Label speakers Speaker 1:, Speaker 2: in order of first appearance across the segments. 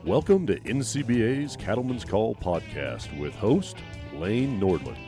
Speaker 1: Welcome to NCBA's Cattleman's Call podcast with host Lane Nordland.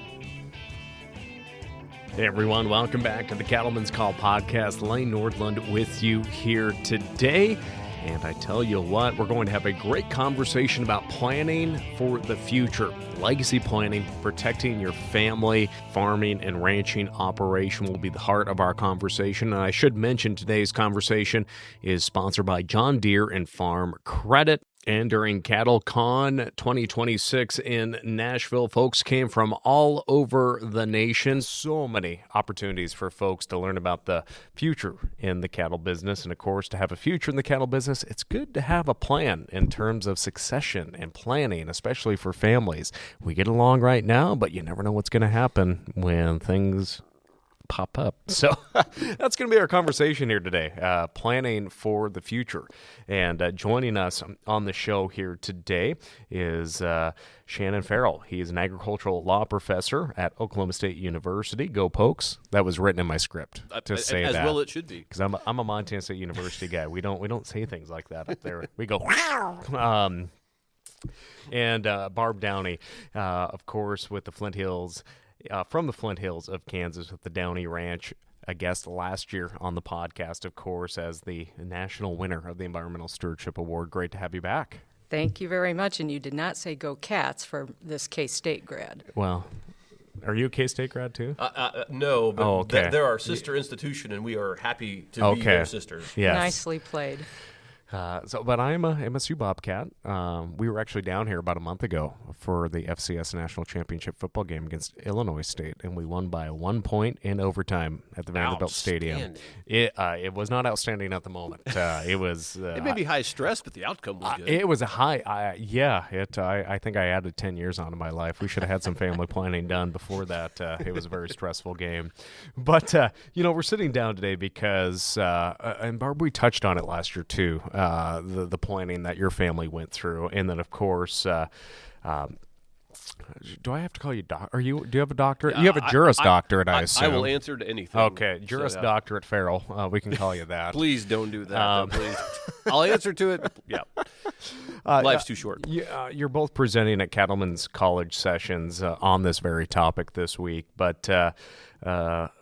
Speaker 2: Hey everyone, welcome back to the Cattleman's Call podcast. Lane Nordland with you here today. And I tell you what, we're going to have a great conversation about planning for the future. Legacy planning, protecting your family, farming and ranching operation will be the heart of our conversation. And I should mention today's conversation is sponsored by John Deere and Farm Credit. And during CattleCon 2026 in Nashville, folks came from all over the nation. So many opportunities for folks to learn about the future in the cattle business. And of course, to have a future in the cattle business, it's good to have a plan in terms of succession and planning, especially for families. We get along right now, but you never know what's going to happen when things pop up. So that's going to be our conversation here today, planning for the future. And joining us on the show here today is Shannon Ferrell. He is an agricultural law professor at Oklahoma State University. Go Pokes. That was written in my script to say
Speaker 3: as
Speaker 2: that.
Speaker 3: As well it should be.
Speaker 2: Because I'm a Montana State University guy. We don't say things like that up there. We go, and Barb Downey, of course, with the Flint Hills. From the Flint Hills of Kansas with the Downey Ranch, a guest last year on the podcast, of course, as the national winner of the Environmental Stewardship Award. Great to have you back.
Speaker 4: Thank you very much. And you did not say go Cats for this K-State grad.
Speaker 2: Well, are you a K-State grad too?
Speaker 3: No, but
Speaker 2: okay.
Speaker 3: They're our sister institution, and we are happy to be their sisters.
Speaker 2: Yes.
Speaker 4: Nicely played.
Speaker 2: But I'm a MSU Bobcat. We were actually down here about a month ago for the FCS National Championship football game against Illinois State, and we won by 1 point in overtime at the Vanderbilt Stadium. It was not outstanding at the moment. It was.
Speaker 3: It may be high stress, but the outcome was good.
Speaker 2: It was a high. I think I added 10 years onto my life. We should have had some family planning done before that. It was a very stressful game. But we're sitting down today because, and Barb, we touched on it last year too. The planning that your family went through, and then of course, do I have to call you doc? Do you have a doctorate? You have a Juris Doctorate, I assume.
Speaker 3: I will answer to anything.
Speaker 2: Okay, Juris Doctorate Ferrell. We can call you that.
Speaker 3: Please don't do that. Please. I'll answer to it. Yeah. Life's too short.
Speaker 2: You're both presenting at Cattleman's College Sessions on this very topic this week, but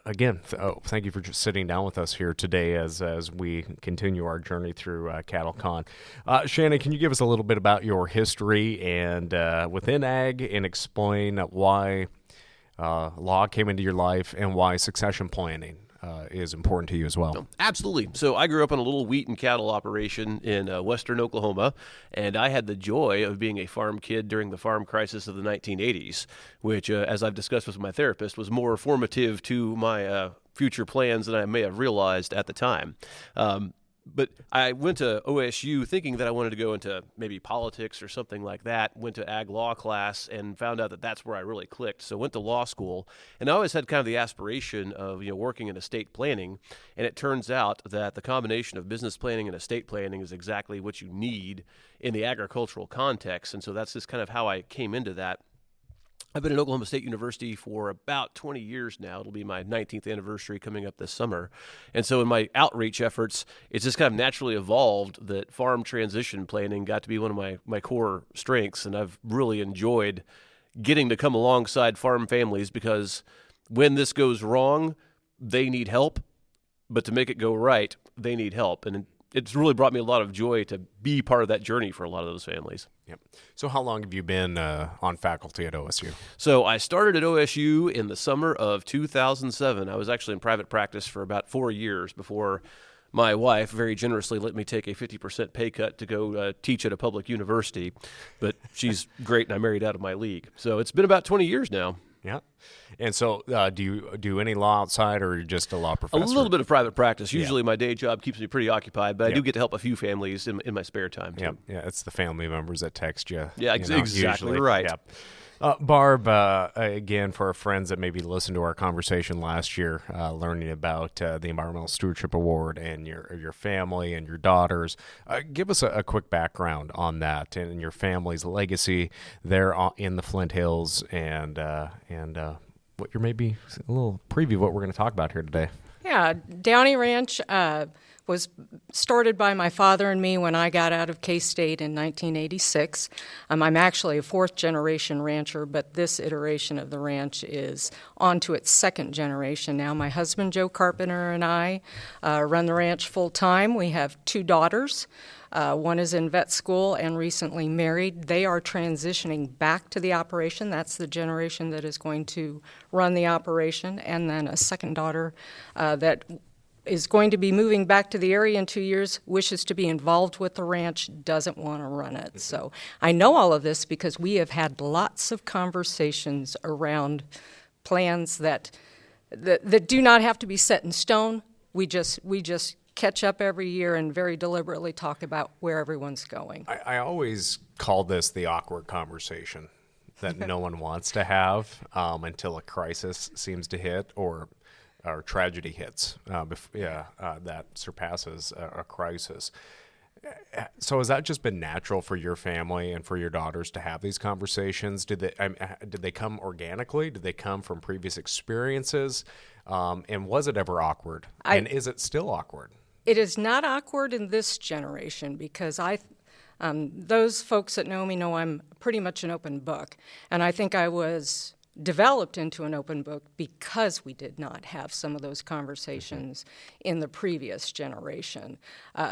Speaker 2: again, thank you for just sitting down with us here today as we continue our journey through CattleCon. Shannon, can you give us a little bit about your history and within ag and explain why law came into your life and why succession planning is important to you as well?
Speaker 3: Absolutely. So I grew up in a little wheat and cattle operation in western Oklahoma, and I had the joy of being a farm kid during the farm crisis of the 1980s, which, as I've discussed with my therapist, was more formative to my future plans than I may have realized at the time. But I went to OSU thinking that I wanted to go into maybe politics or something like that, went to ag law class and found out that that's where I really clicked. So went to law school, and I always had kind of the aspiration of working in estate planning, and it turns out that the combination of business planning and estate planning is exactly what you need in the agricultural context, and so that's just kind of how I came into that. I've been at Oklahoma State University for about 20 years now. It'll be my 19th anniversary coming up this summer. And so in my outreach efforts, it's just kind of naturally evolved that farm transition planning got to be one of my core strengths. And I've really enjoyed getting to come alongside farm families because when this goes wrong, they need help. But to make it go right, they need help. And it's really brought me a lot of joy to be part of that journey for a lot of those families.
Speaker 2: Yep. So how long have you been on faculty at OSU?
Speaker 3: So I started at OSU in the summer of 2007. I was actually in private practice for about 4 years before my wife very generously let me take a 50% pay cut to go teach at a public university. But she's great, and I married out of my league. So it's been about 20 years now.
Speaker 2: Yeah. And so do you do any law outside, or are you just a law professor?
Speaker 3: A little bit of private practice. Usually my day job keeps me pretty occupied, but I do get to help a few families in my spare time, too.
Speaker 2: Yeah, it's the family members that text you.
Speaker 3: Yeah, exactly
Speaker 2: usually.
Speaker 3: Right.
Speaker 2: Yeah. Barb, again, for our friends that maybe listened to our conversation last year, learning about the Environmental Stewardship Award and your family and your daughters, give us a quick background on that and your family's legacy there in the Flint Hills and what you're maybe a little preview of what we're going to talk about here today.
Speaker 4: Yeah, Downey Ranch was started by my father and me when I got out of K-State in 1986. I'm actually a fourth-generation rancher, but this iteration of the ranch is on to its second generation now. My husband, Joe Carpenter, and I run the ranch full-time. We have 2 daughters. One is in vet school and recently married. They are transitioning back to the operation. That's the generation that is going to run the operation. And then a second daughter that is going to be moving back to the area in 2 years, wishes to be involved with the ranch, doesn't want to run it. So I know all of this because we have had lots of conversations around plans that do not have to be set in stone. We just catch up every year and very deliberately talk about where everyone's going.
Speaker 2: I always call this the awkward conversation that no one wants to have until a crisis seems to hit or tragedy hits, that surpasses a crisis. So has that just been natural for your family and for your daughters to have these conversations? Did they come organically? Did they come from previous experiences? And was it ever awkward? And is it still awkward?
Speaker 4: It is not awkward in this generation because those folks that know me know I'm pretty much an open book. And I think I was developed into an open book because we did not have some of those conversations in the previous generation.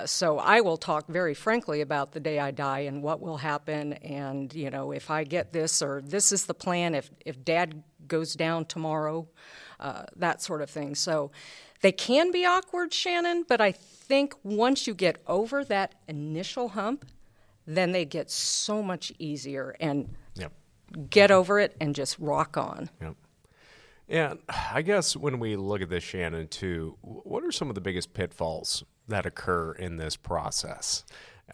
Speaker 4: So I will talk very frankly about the day I die and what will happen, and if I get this or this is the plan, if Dad goes down tomorrow, that sort of thing. So they can be awkward, Shannon, but I think once you get over that initial hump, then they get so much easier and get over it and just rock on.
Speaker 2: Yep. And I guess when we look at this, Shannon, too, what are some of the biggest pitfalls that occur in this process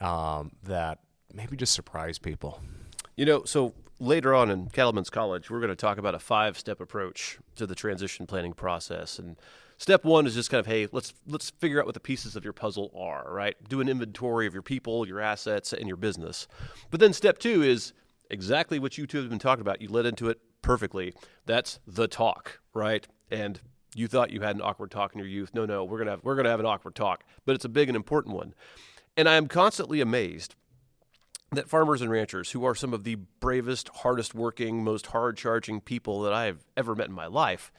Speaker 2: that maybe just surprise people?
Speaker 3: So later on in Cattlemen's College, we're going to talk about a 5-step approach to the transition planning process. And step 1 is just kind of, hey, let's figure out what the pieces of your puzzle are, right? Do an inventory of your people, your assets, and your business. But then step 2 is exactly what you two have been talking about. You led into it perfectly. That's the talk, right? And you thought you had an awkward talk in your youth. No, we're gonna have an awkward talk, but it's a big and important one. And I am constantly amazed that farmers and ranchers, who are some of the bravest, hardest working, most hard charging people that I have ever met in my life,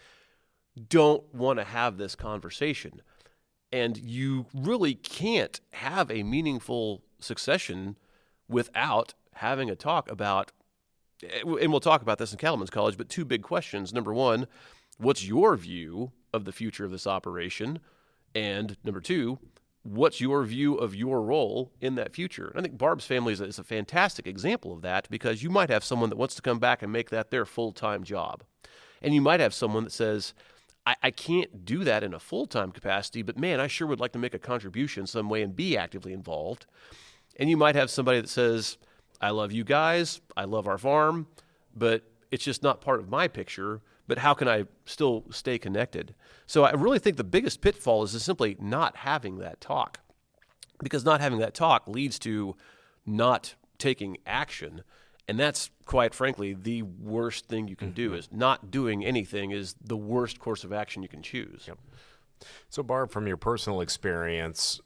Speaker 3: don't want to have this conversation. And you really can't have a meaningful succession without having a talk about, and we'll talk about this in Cattlemen's College, but 2 big questions. Number 1, what's your view of the future of this operation? And number 2, what's your view of your role in that future? And I think Barb's family is a fantastic example of that, because you might have someone that wants to come back and make that their full-time job. And you might have someone that says, I can't do that in a full-time capacity, but man, I sure would like to make a contribution some way and be actively involved. And you might have somebody that says, I love you guys, I love our farm, but it's just not part of my picture, but how can I still stay connected? So I really think the biggest pitfall is simply not having that talk, because not having that talk leads to not taking action. And that's, quite frankly, the worst thing you can do. Is not doing anything is the worst course of action you can choose.
Speaker 2: Yep. So Barb, from your personal experience,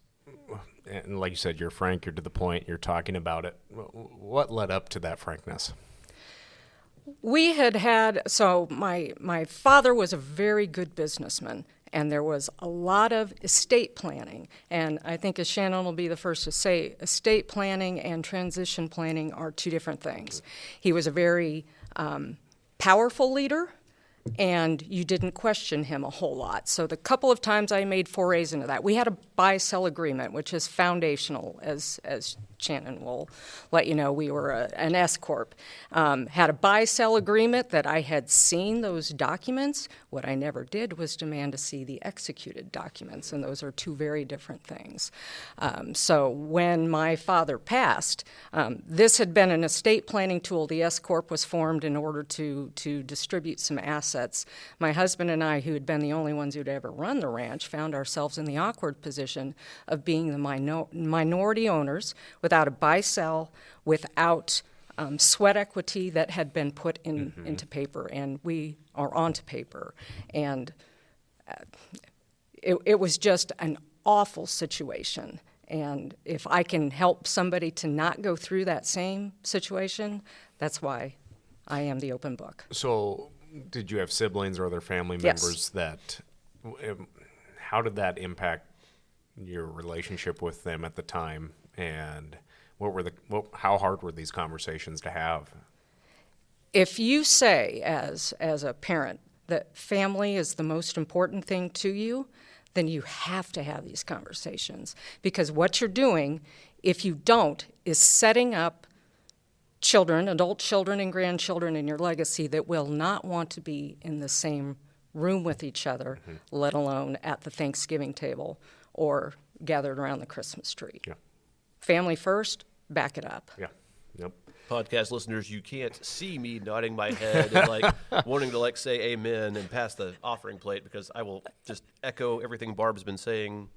Speaker 2: and like you said, you're frank, you're to the point, you're talking about it. What led up to that frankness?
Speaker 4: We so my father was a very good businessman, and there was a lot of estate planning. And I think, as Shannon will be the first to say, estate planning and transition planning are 2 different things. He was a very powerful leader, and you didn't question him a whole lot. So the couple of times I made forays into that, we had a buy-sell agreement, which is foundational, as Shannon will let you know. We were an S-Corp. Had a buy-sell agreement that I had seen those documents. What I never did was demand to see the executed documents, and those are 2 very different things. So when my father passed, this had been an estate planning tool. The S-Corp was formed in order to distribute some assets. My husband and I, who had been the only ones who'd ever run the ranch, found ourselves in the awkward position of being the minority owners without a buy-sell, without sweat equity that had been put into paper, and we are onto paper. And it was just an awful situation. And if I can help somebody to not go through that same situation, that's why I am the open book.
Speaker 2: So did you have siblings or other family members that, how did that impact your relationship with them at the time? And how hard were these conversations to have?
Speaker 4: If you say as a parent that family is the most important thing to you, then you have to have these conversations. Because what you're doing, if you don't, is setting up children, adult children and grandchildren in your legacy that will not want to be in the same room with each other, let alone at the Thanksgiving table or gathered around the Christmas tree.
Speaker 2: Yeah.
Speaker 4: Family first, back it up.
Speaker 2: Yeah. Yep.
Speaker 3: Podcast listeners, you can't see me nodding my head and wanting to say amen and pass the offering plate, because I will just echo everything Barb's been saying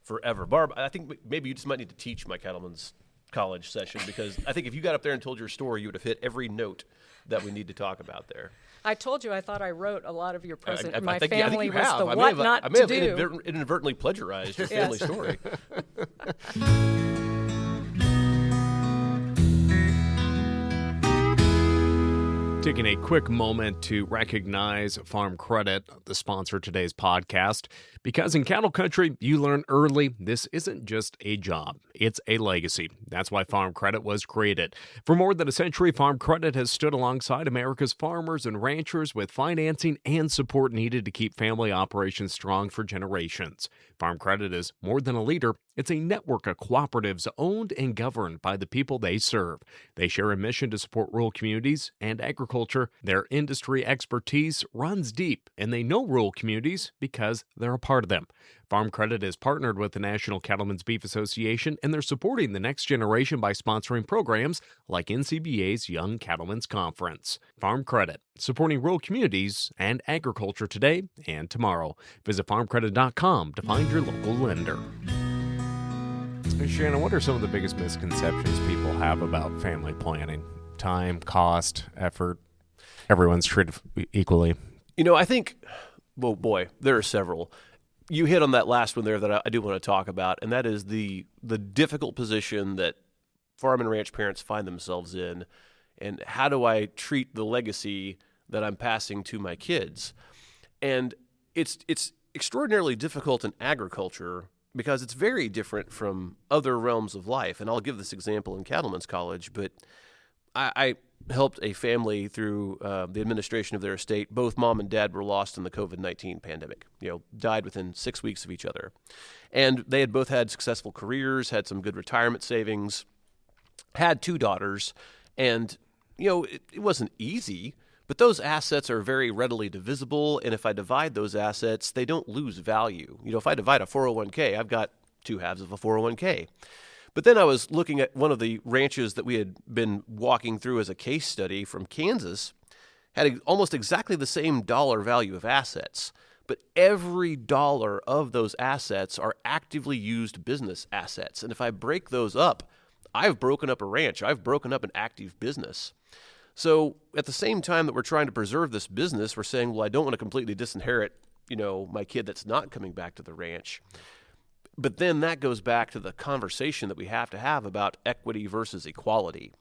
Speaker 3: forever. Barb, I think maybe you just might need to teach my Cattlemen's College session, because I think if you got up there and told your story, you would have hit every note that we need to talk about there.
Speaker 4: I told you I thought I wrote a lot of your present. My
Speaker 3: I think
Speaker 4: family
Speaker 3: you
Speaker 4: was
Speaker 3: have.
Speaker 4: the
Speaker 3: I
Speaker 4: what not to do.
Speaker 3: I may have inadvertently plagiarized your family story.
Speaker 2: Taking a quick moment to recognize Farm Credit, the sponsor of today's podcast, because in cattle country, you learn early this isn't just a job, it's a legacy. That's why Farm Credit was created. For more than a century, Farm Credit has stood alongside America's farmers and ranchers with financing and support needed to keep family operations strong for generations. Farm Credit is more than a leader. It's a network of cooperatives owned and governed by the people they serve. They share a mission to support rural communities and agriculture. Their industry expertise runs deep, and they know rural communities because they're a part of them. Farm Credit is partnered with the National Cattlemen's Beef Association, and they're supporting the next generation by sponsoring programs like NCBA's Young Cattlemen's Conference. Farm Credit, supporting rural communities and agriculture today and tomorrow. Visit farmcredit.com to find your local lender. Shannon, what are some of the biggest misconceptions people have about family planning? Time, cost, effort. Everyone's treated equally.
Speaker 3: I think, well, boy, there are several. You hit on that last one there that I do want to talk about, and that is the difficult position that farm and ranch parents find themselves in, and how do I treat the legacy that I'm passing to my kids? And it's extraordinarily difficult in agriculture because it's very different from other realms of life. And I'll give this example in Cattlemen's College, but I helped a family through the administration of their estate. Both mom and dad were lost in the COVID-19 pandemic, died within 6 weeks of each other. And they had both had successful careers, had some good retirement savings, had 2 daughters. And, it wasn't easy, but those assets are very readily divisible. And if I divide those assets, they don't lose value. If I divide a 401k, I've got 2 halves of a 401k. But then I was looking at one of the ranches that we had been walking through as a case study from Kansas, had almost exactly the same dollar value of assets, but every dollar of those assets are actively used business assets. And if I break those up, I've broken up a ranch. I've broken up an active business. So at the same time that we're trying to preserve this business, we're saying, well, I don't want to completely disinherit, my kid that's not coming back to the ranch. But then that goes back to the conversation that we have to have about equity versus equality.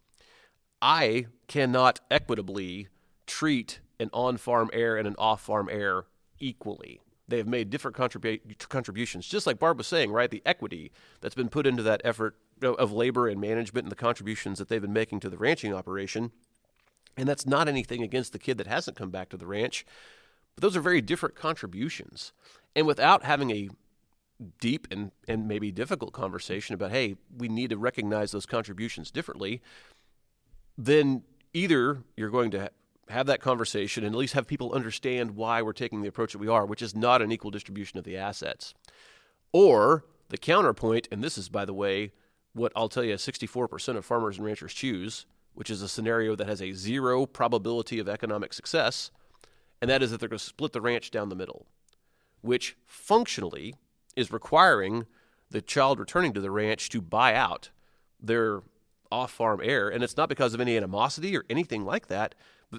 Speaker 3: I cannot equitably treat an on-farm heir and an off-farm heir equally. They have made different contributions. Just like Barb was saying, right? The equity that's been put into that effort of labor and management and the contributions that they've been making to the ranching operation. And that's not anything against the kid that hasn't come back to the ranch. But those are very different contributions. And without having a deep and maybe difficult conversation about, hey, we need to recognize those contributions differently, then either you're going to have that conversation and at least have people understand why we're taking the approach that we are, which is not an equal distribution of the assets. Or the counterpoint, and this is, by the way, what I'll tell you 64% of farmers and ranchers choose, which is a scenario that has a 0 probability of economic success, and that is that they're going to split the ranch down the middle, which functionally is requiring the child returning to the ranch to buy out their off-farm heir. And it's not because of any animosity or anything like that,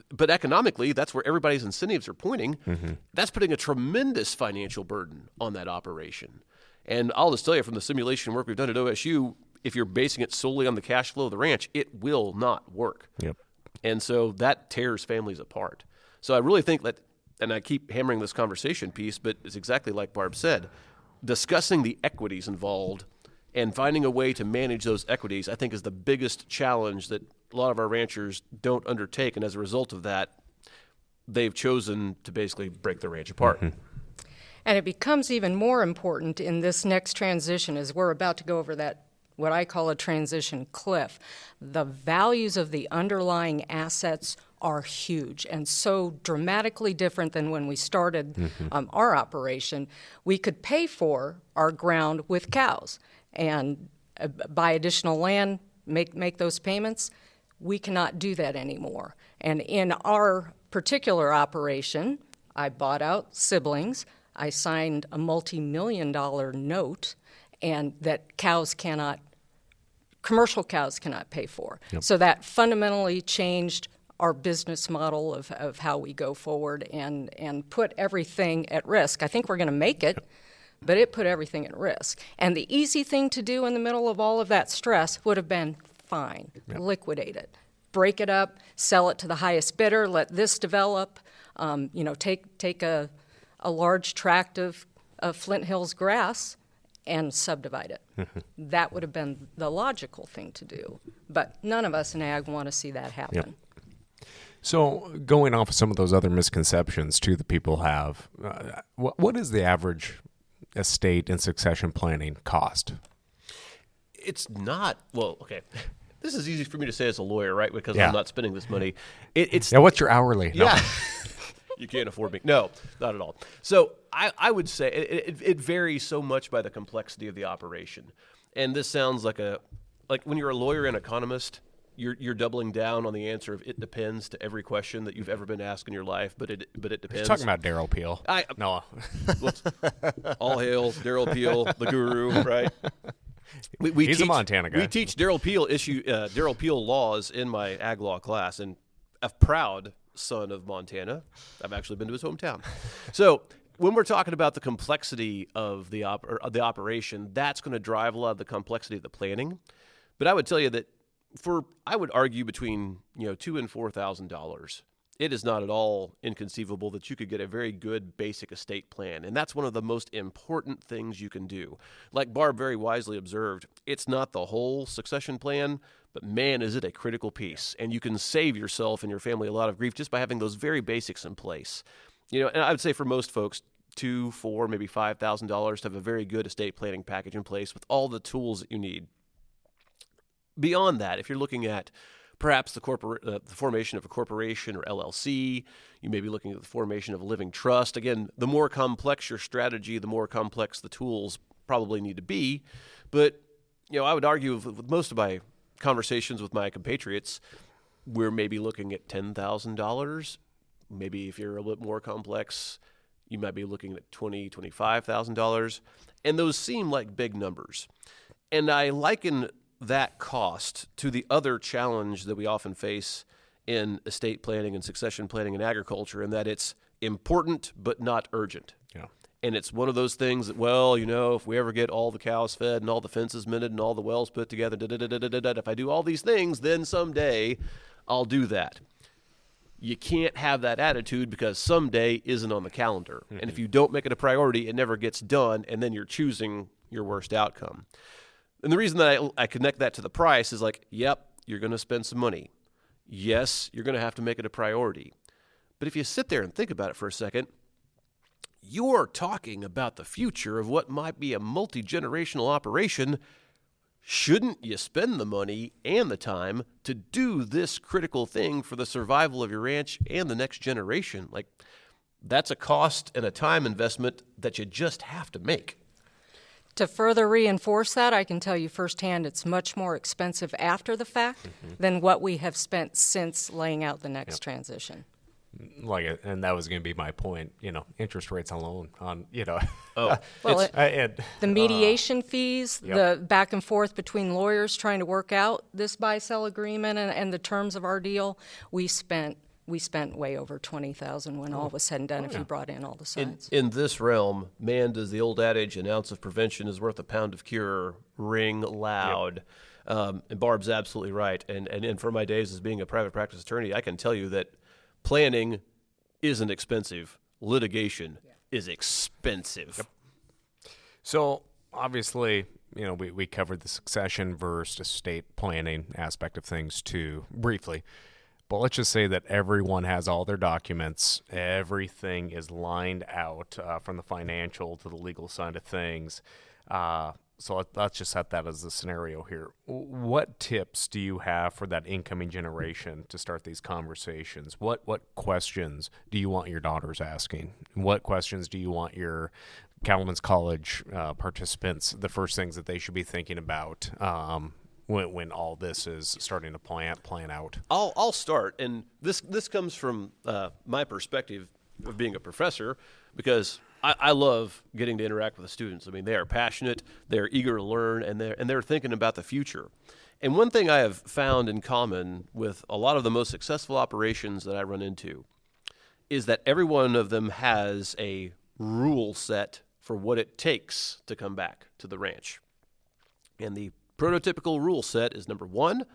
Speaker 3: but economically, that's where everybody's incentives are pointing. Mm-hmm. That's putting a tremendous financial burden on that operation. And I'll just tell you, from the simulation work we've done at OSU, if you're basing it solely on the cash flow of the ranch, it will not work.
Speaker 2: Yep.
Speaker 3: And so that tears families apart. So I really think that, and I keep hammering this conversation piece, but it's exactly like Barb said, discussing the equities involved and finding a way to manage those equities, I think, is the biggest challenge that a lot of our ranchers don't undertake. And as a result of that, they've chosen to basically break the ranch apart.
Speaker 2: Mm-hmm.
Speaker 4: And it becomes even more important in this next transition as we're about to go over that, what I call a transition cliff. The values of the underlying assets are huge and so dramatically different than when we started our operation. We could pay for our ground with cows and buy additional land, make those payments. We cannot do that anymore. And in our particular operation, I bought out siblings. I signed a multi-million-dollar note, and that commercial cows cannot pay for.
Speaker 2: Yep.
Speaker 4: So that fundamentally changed our business model of how we go forward and put everything at risk. I think we're going to make it, but it put everything at risk. And the easy thing to do in the middle of all of that stress would have been fine, liquidate it, break it up, sell it to the highest bidder, let this develop, take a large tract of Flint Hills grass and subdivide it. That would have been the logical thing to do. But none of us in ag want to see that happen.
Speaker 2: Yep. So going off of some of those other misconceptions, too, that people have, what is the average estate and succession planning cost?
Speaker 3: It's not, well, okay. This is easy for me to say as a lawyer, right? Because
Speaker 2: Yeah.
Speaker 3: I'm not spending this money. It's
Speaker 2: What's your hourly? No.
Speaker 3: Yeah. You can't afford me. No, not at all. So I would say it varies so much by the complexity of the operation. And this sounds like when you're a lawyer and economist, you're doubling down on the answer of it depends to every question that you've ever been asked in your life, but it depends.
Speaker 2: You're talking about Darryl Peel. No.
Speaker 3: All hail Darryl Peel, the guru, right?
Speaker 2: He's a Montana guy.
Speaker 3: We teach Darryl Peel laws in my ag law class, and a proud son of Montana. I've actually been to his hometown. So when we're talking about the complexity of the operation, that's going to drive a lot of the complexity of the planning. But I would tell you that I would argue between $2,000 and $4,000. It is not at all inconceivable that you could get a very good basic estate plan. And that's one of the most important things you can do. Like Barb very wisely observed, it's not the whole succession plan, but man, is it a critical piece. And you can save yourself and your family a lot of grief just by having those very basics in place. And I would say for most folks, $2,000, $4,000, maybe $5,000 to have a very good estate planning package in place with all the tools that you need. Beyond that, if you're looking at perhaps the formation of a corporation or LLC, you may be looking at the formation of a living trust. Again, the more complex your strategy, the more complex the tools probably need to be. But, I would argue with most of my conversations with my compatriots, we're maybe looking at $10,000. Maybe if you're a little bit more complex, you might be looking at $20,000, $25,000. And those seem like big numbers. And I liken that cost to the other challenge that we often face in estate planning and succession planning in agriculture, and that it's important but not urgent.
Speaker 2: Yeah.
Speaker 3: And it's one of those things that, if we ever get all the cows fed and all the fences mended and all the wells put together, if I do all these things, then someday I'll do that. You can't have that attitude because someday isn't on the calendar. Mm-hmm. And if you don't make it a priority, it never gets done, and then you're choosing your worst outcome. And the reason that I connect that to the price is yep, you're going to spend some money. Yes, you're going to have to make it a priority. But if you sit there and think about it for a second, you're talking about the future of what might be a multi-generational operation. Shouldn't you spend the money and the time to do this critical thing for the survival of your ranch and the next generation? That's a cost and a time investment that you just have to make.
Speaker 4: To further reinforce that, I can tell you firsthand it's much more expensive after the fact than what we have spent since laying out the next transition.
Speaker 2: And that was going to be my point, interest rates alone on,
Speaker 3: Oh,
Speaker 4: well, the mediation fees, the back and forth between lawyers trying to work out this buy-sell agreement and the terms of our deal, we spent we spent way over $20,000 when all was said and done if you brought in all the sides.
Speaker 3: In this realm, man, does the old adage, an ounce of prevention is worth a pound of cure, ring loud. Yep. And Barb's absolutely right. And for my days as being a private practice attorney, I can tell you that planning isn't expensive. Litigation is expensive.
Speaker 2: Yep. So obviously, we covered the succession versus estate planning aspect of things too briefly. But let's just say that everyone has all their documents. Everything is lined out from the financial to the legal side of things. So let's just set that as the scenario here. What tips do you have for that incoming generation to start these conversations? What questions do you want your daughters asking? What questions do you want your Cattlemen's College participants, the first things that they should be thinking about when all this is starting to plan out?
Speaker 3: I'll start, and this comes from my perspective of being a professor, because I love getting to interact with the students. I mean, they are passionate, they're eager to learn, and they're thinking about the future. And one thing I have found in common with a lot of the most successful operations that I run into is that every one of them has a rule set for what it takes to come back to the ranch. And the prototypical rule set is, number one,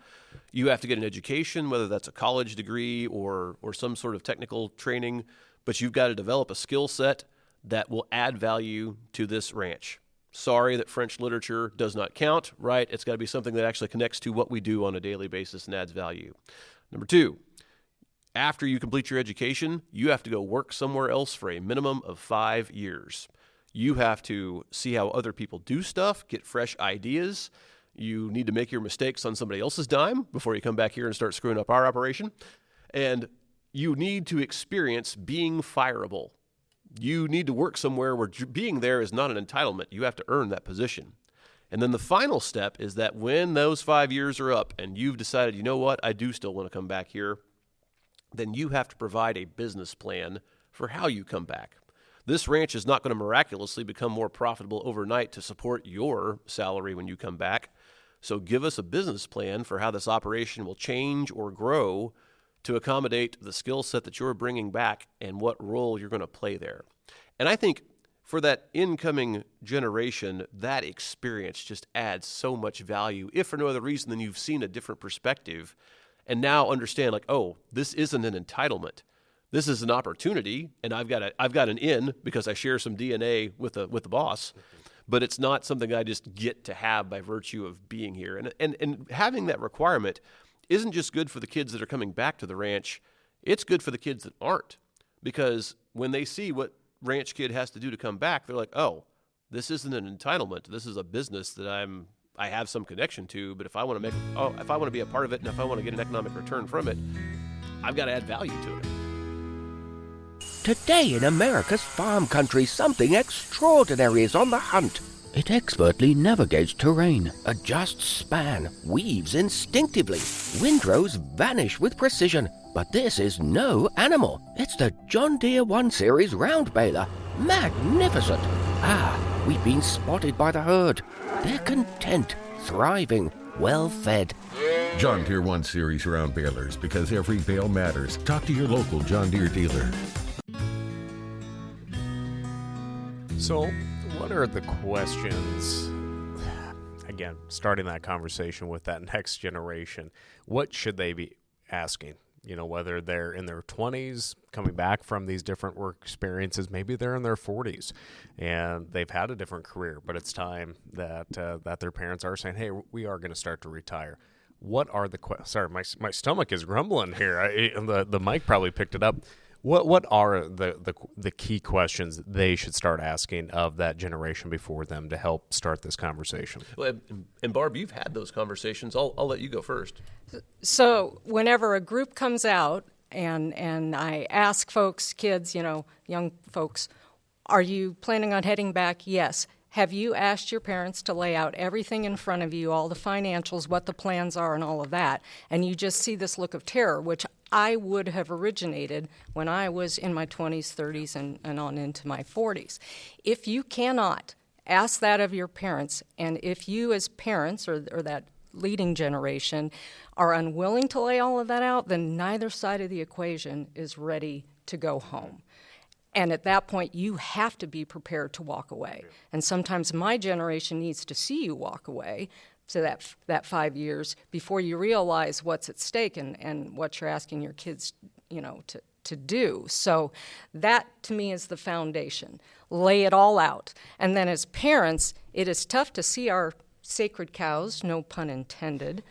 Speaker 3: you have to get an education, whether that's a college degree or some sort of technical training, but you've got to develop a skill set that will add value to this ranch. Sorry that French literature does not count, right? It's got to be something that actually connects to what we do on a daily basis and adds value. Number two, after you complete your education, you have to go work somewhere else for a minimum of 5 years. You have to see how other people do stuff, get fresh ideas. You need to make your mistakes on somebody else's dime before you come back here and start screwing up our operation. And you need to experience being fireable. You need to work somewhere where being there is not an entitlement. You have to earn that position. And then the final step is that when those 5 years are up and you've decided, you know what, I do still want to come back here, then you have to provide a business plan for how you come back. This ranch is not going to miraculously become more profitable overnight to support your salary when you come back. So give us a business plan for how this operation will change or grow to accommodate the skill set that you're bringing back and what role you're going to play there. And I think for that incoming generation, that experience just adds so much value, if for no other reason than you've seen a different perspective and now understand, like, oh, this isn't an entitlement. This is an opportunity, and I've got an in because I share some DNA with the boss, but it's not something I just get to have by virtue of being here. And having that requirement isn't just good for the kids that are coming back to the ranch, it's good for the kids that aren't. Because when they see what ranch kid has to do to come back, they're like, oh, this isn't an entitlement. This is a business that I have some connection to, but if I want to be a part of it and if I want to get an economic return from it, I've got to add value to it.
Speaker 5: Today in America's farm country, something extraordinary is on the hunt. It expertly navigates terrain, adjusts span, weaves instinctively. Windrows vanish with precision. But this is no animal. It's the John Deere 1 Series round baler. Magnificent. We've been spotted by the herd. They're content, thriving, well fed.
Speaker 6: John Deere 1 Series round balers, because every bale matters. Talk to your local John Deere dealer.
Speaker 2: So, what are the questions, again, starting that conversation with that next generation, what should they be asking? Whether they're in their 20s, coming back from these different work experiences, maybe they're in their 40s, and they've had a different career, but it's time that their parents are saying, hey, we are going to start to retire. What are the questions? Sorry, my stomach is grumbling here. The mic probably picked it up. What are the key questions they should start asking of that generation before them to help start this conversation?
Speaker 3: Well, and Barb, you've had those conversations. I'll let you go first.
Speaker 4: So whenever a group comes out and I ask folks, kids, young folks, are you planning on heading back? Yes. Have you asked your parents to lay out everything in front of you, all the financials, what the plans are, and all of that? And you just see this look of terror, which I would have originated when I was in my 20s, 30s, and on into my 40s. If you cannot ask that of your parents, and if you as parents or that leading generation are unwilling to lay all of that out, then neither side of the equation is ready to go home. And at that point, you have to be prepared to walk away. And sometimes my generation needs to see you walk away to that 5 years before you realize what's at stake and what you're asking your kids, to do. So that, to me, is the foundation. Lay it all out. And then as parents, it is tough to see our sacred cows, no pun intended,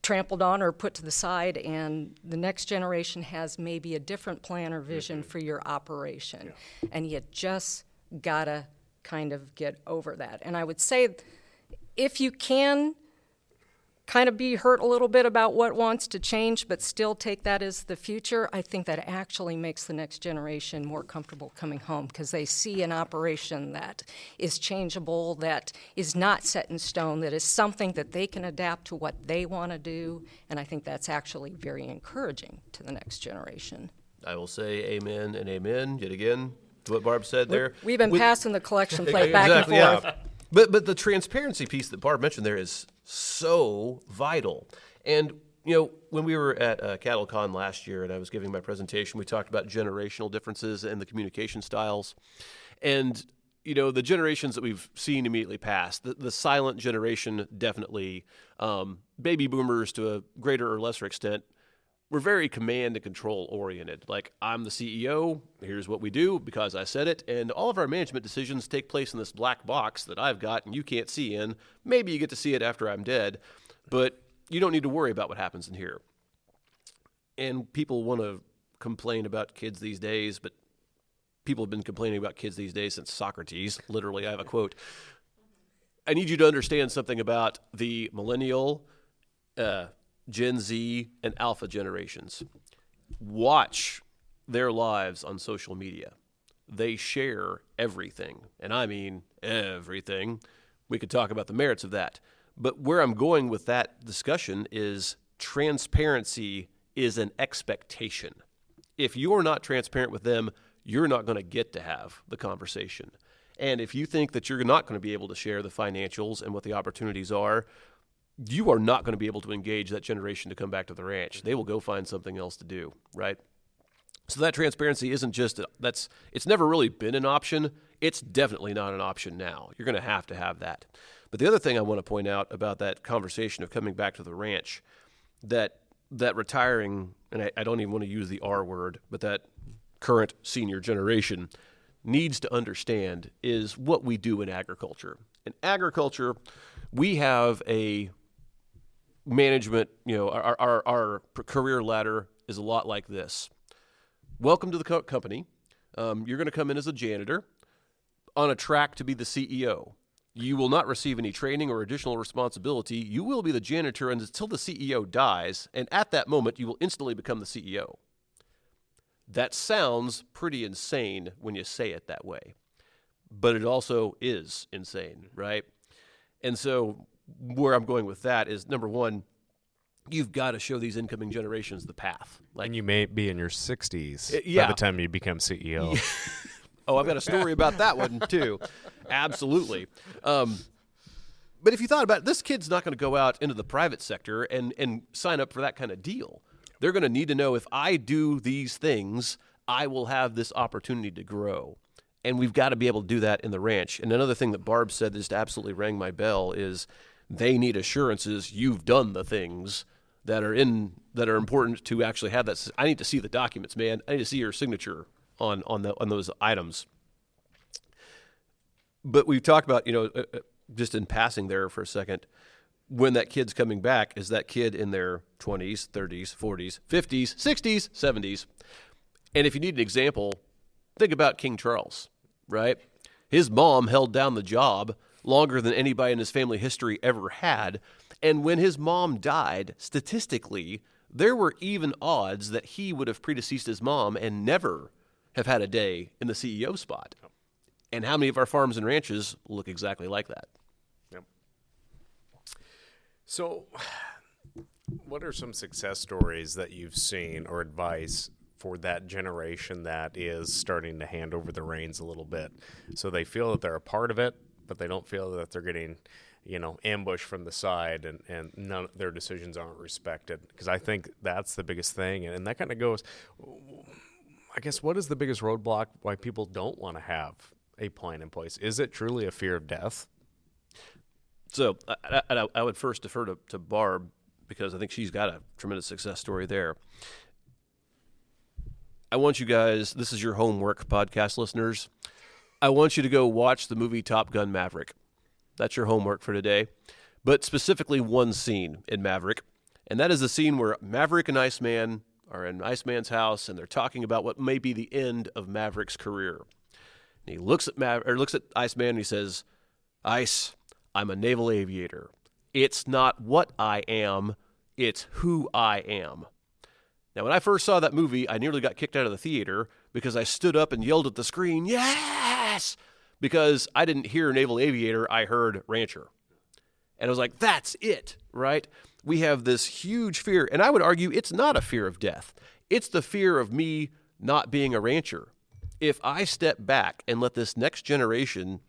Speaker 4: trampled on or put to the side, and the next generation has maybe a different plan or vision for your operation. Yeah. And you just gotta kind of get over that. And I would say, if you can kind of be hurt a little bit about what wants to change, but still take that as the future, I think that actually makes the next generation more comfortable coming home, because they see an operation that is changeable, that is not set in stone, that is something that they can adapt to what they want to do, and I think that's actually very encouraging to the next generation.
Speaker 3: I will say amen and amen yet again to what Barb said there.
Speaker 4: We've been passing the collection plate back
Speaker 3: exactly,
Speaker 4: and forth.
Speaker 3: Yeah. But the transparency piece that Barb mentioned there is so vital. And, when we were at CattleCon last year and I was giving my presentation, we talked about generational differences in the communication styles. And, the generations that we've seen immediately past, the silent generation definitely, baby boomers to a greater or lesser extent, we're very command and control oriented. Like, I'm the CEO, here's what we do because I said it, and all of our management decisions take place in this black box that I've got and you can't see in. Maybe you get to see it after I'm dead, but you don't need to worry about what happens in here. And people want to complain about kids these days, but people have been complaining about kids these days since Socrates. Literally, I have a quote. I need you to understand something about the millennial, Gen Z, and Alpha generations. Watch their lives on social media. They share everything, and I mean everything. We could talk about the merits of that. But where I'm going with that discussion is transparency is an expectation. If you're not transparent with them, you're not going to get to have the conversation. And if you think that you're not going to be able to share the financials and what the opportunities are, you are not going to be able to engage that generation to come back to the ranch. They will go find something else to do, right? So that transparency isn't just, it's never really been an option. It's definitely not an option now. You're going to have that. But the other thing I want to point out about that conversation of coming back to the ranch, that retiring, and I don't even want to use the R word, but that current senior generation needs to understand is what we do in agriculture. In agriculture, we have a management, our career ladder is a lot like this. Welcome to the company. You're going to come in as a janitor on a track to be the CEO. You will not receive any training or additional responsibility. You will be the janitor until the CEO dies, and at that moment, you will instantly become the CEO. That sounds pretty insane when you say it that way, but it also is insane, right? And so where I'm going with that is, number one, you've got to show these incoming generations the path.
Speaker 2: And you may be in your 60s by the time you become CEO.
Speaker 3: Oh, I've got a story about that one too. Absolutely. But if you thought about it, this kid's not going to go out into the private sector and sign up for that kind of deal. They're going to need to know, if I do these things, I will have this opportunity to grow. And we've got to be able to do that in the ranch. And another thing that Barb said that just absolutely rang my bell is they need assurances you've done the things that are important to actually have that. I need to see the documents, man. I need to see your signature on those items. But we've talked about, just in passing there for a second, when that kid's coming back, is that kid in their 20s, 30s, 40s, 50s, 60s, 70s. And if you need an example, think about King Charles, right? His mom held down the job longer than anybody in his family history ever had. And when his mom died, statistically, there were even odds that he would have predeceased his mom and never have had a day in the CEO spot. And how many of our farms and ranches look exactly like that?
Speaker 2: Yep. So what are some success stories that you've seen or advice for that generation that is starting to hand over the reins a little bit? So they feel that they're a part of it, but they don't feel that they're getting, ambush from the side, and none of their decisions aren't respected. Because I think that's the biggest thing. And that kind of goes, I guess, what is the biggest roadblock why people don't want to have a plan in place? Is it truly a fear of death?
Speaker 3: So I would first defer to Barb, because I think she's got a tremendous success story there. I want you guys, this is your homework, podcast listeners. I want you to go watch the movie Top Gun Maverick. That's your homework for today. But specifically one scene in Maverick, and that is the scene where Maverick and Iceman are in Iceman's house, and they're talking about what may be the end of Maverick's career. And he looks at Iceman and he says, "Ice, I'm a naval aviator. It's not what I am, it's who I am." Now, when I first saw that movie, I nearly got kicked out of the theater because I stood up and yelled at the screen, "Yes!" Because I didn't hear naval aviator, I heard rancher. And I was like, that's it, right? We have this huge fear, and I would argue it's not a fear of death. It's the fear of me not being a rancher. If I step back and let this next generation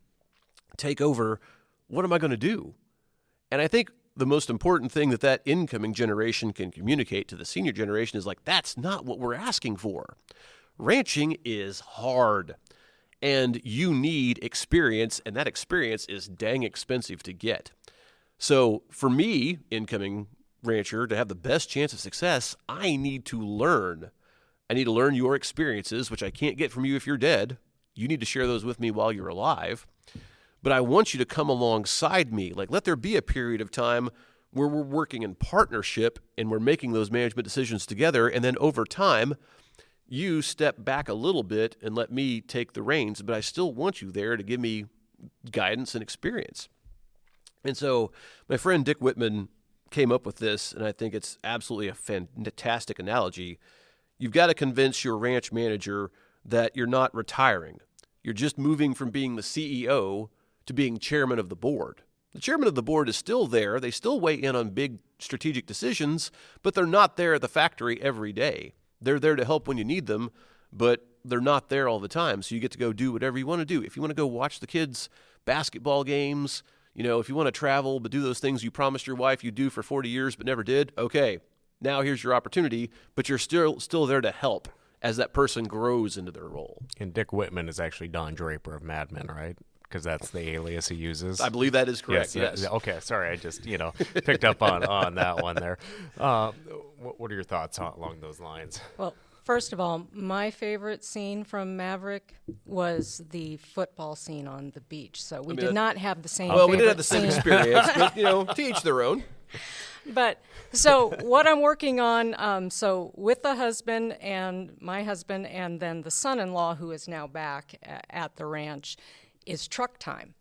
Speaker 3: take over, what am I going to do? And I think the most important thing that incoming generation can communicate to the senior generation is like, that's not what we're asking for. Ranching is hard, and you need experience, and that experience is dang expensive to get. So for me, incoming rancher, to have the best chance of success, I need to learn. I need to learn your experiences, which I can't get from you if you're dead. You need to share those with me while you're alive. But I want you to come alongside me. Like, let there be a period of time where we're working in partnership and we're making those management decisions together. And then over time, you step back a little bit and let me take the reins. But I still want you there to give me guidance and experience. And so my friend Dick Whitman came up with this, and I think it's absolutely a fantastic analogy. You've got to convince your ranch manager that you're not retiring. You're just moving from being the CEO to being chairman of the board. The chairman of the board is still there. They still weigh in on big strategic decisions, but they're not there at the factory every day. They're there to help when you need them, but they're not there all the time. So you get to go do whatever you want to do. If you want to go watch the kids' basketball games, if you want to travel but do those things you promised your wife you'd do for 40 years but never did, okay, now here's your opportunity, but you're still there to help as that person grows into their role.
Speaker 2: And Dick Whitman is actually Don Draper of Mad Men, right? Because that's the alias he uses.
Speaker 3: I believe that is correct, yes.
Speaker 2: Okay, sorry, I just, picked up on that one there. What are your thoughts along those lines?
Speaker 4: Well, first of all, my favorite scene from Maverick was the football scene on the beach. So we did not have the same
Speaker 3: Well, we didn't have the same experience, but, to each their own.
Speaker 4: But so what I'm working on, so with the husband and my husband and then the son-in-law who is now back at the ranch is truck time.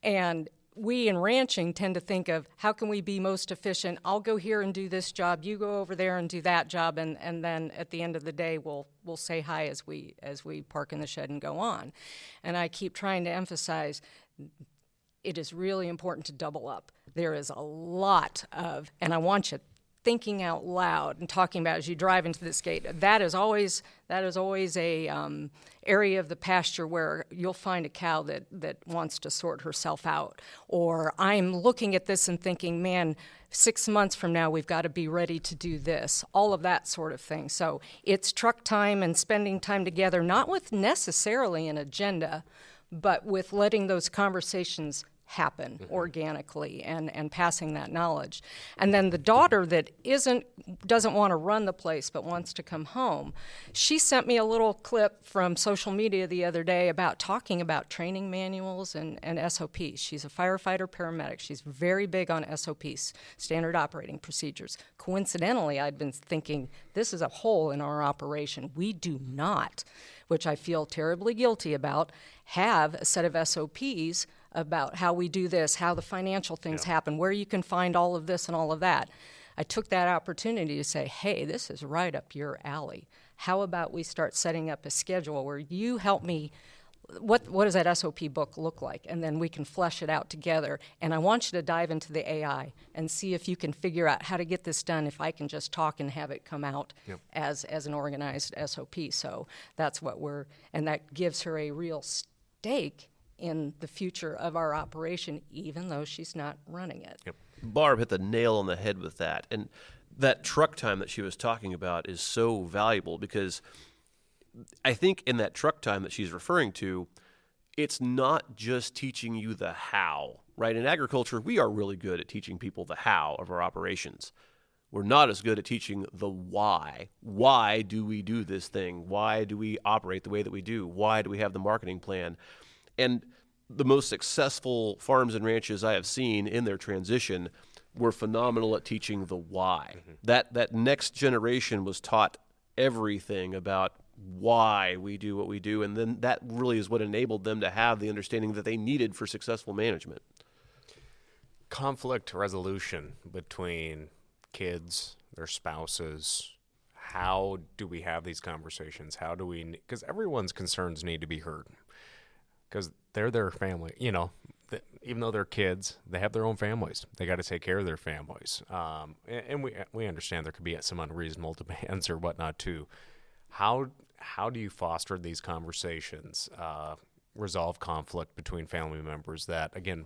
Speaker 4: And we in ranching tend to think of how can we be most efficient? I'll go here and do this job, you go over there and do that job, and then at the end of the day we'll say hi as we park in the shed and go on. And I keep trying to emphasize it is really important to double up. There is a lot of, and I want you thinking out loud and talking about as you drive into this gate. That is always a area of the pasture where you'll find a cow that wants to sort herself out. Or I'm looking at this and thinking, man, 6 months from now we've got to be ready to do this. All of that sort of thing. So it's truck time and spending time together, not with necessarily an agenda, but with letting those conversations happen organically and passing that knowledge. And then the daughter that doesn't want to run the place but wants to come home, she sent me a little clip from social media the other day about talking about training manuals and SOPs. She's a firefighter paramedic. She's very big on SOPs, standard operating procedures. Coincidentally, I'd been thinking this is a hole in our operation. We do not, which I feel terribly guilty about, have a set of SOPs about how we do this, how the financial things happen, where you can find all of this and all of that. I took that opportunity to say, hey, this is right up your alley. How about we start setting up a schedule where you help me, what does that SOP book look like? And then we can flesh it out together. And I want you to dive into the AI and see if you can figure out how to get this done if I can just talk and have it come out as an organized SOP. So that's what and that gives her a real stake in the future of our operation, even though she's not running it.
Speaker 2: Yep.
Speaker 3: Barb hit the nail on the head with that. And that truck time that she was talking about is so valuable because I think in that truck time that she's referring to, it's not just teaching you the how, right? In agriculture, we are really good at teaching people the how of our operations. We're not as good at teaching the why. Why do we do this thing? Why do we operate the way that we do? Why do we have the marketing plan? And the most successful farms and ranches I have seen in their transition were phenomenal at teaching the why. That next generation was taught everything about why we do what we do, and then that really is what enabled them to have the understanding that they needed for successful management.
Speaker 2: Conflict resolution between kids, their spouses. How do we have these conversations? How do we, because everyone's concerns need to be heard, because they're their family, even though they're kids, they have their own families. They got to take care of their families. And we understand there could be some unreasonable demands or whatnot too. How do you foster these conversations, resolve conflict between family members that, again,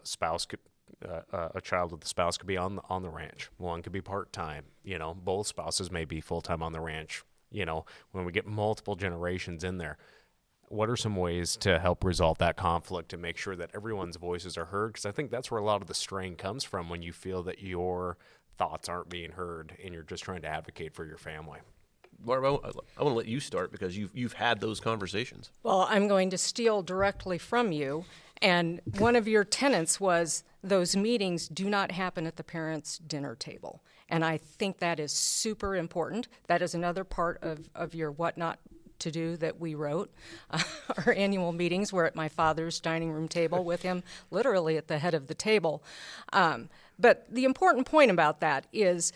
Speaker 2: spouse could, a child with the spouse could be on the ranch. One could be part-time. Both spouses may be full-time on the ranch. When we get multiple generations in there, what are some ways to help resolve that conflict and make sure that everyone's voices are heard? Because I think that's where a lot of the strain comes from, when you feel that your thoughts aren't being heard and you're just trying to advocate for your family.
Speaker 3: Barb, I want to let you start because you've had those conversations.
Speaker 4: Well, I'm going to steal directly from you. And one of your tenets was those meetings do not happen at the parents' dinner table. And I think that is super important. That is another part of your what not to do that we wrote. Our annual meetings were at my father's dining room table with him literally at the head of the table. But the important point about that is,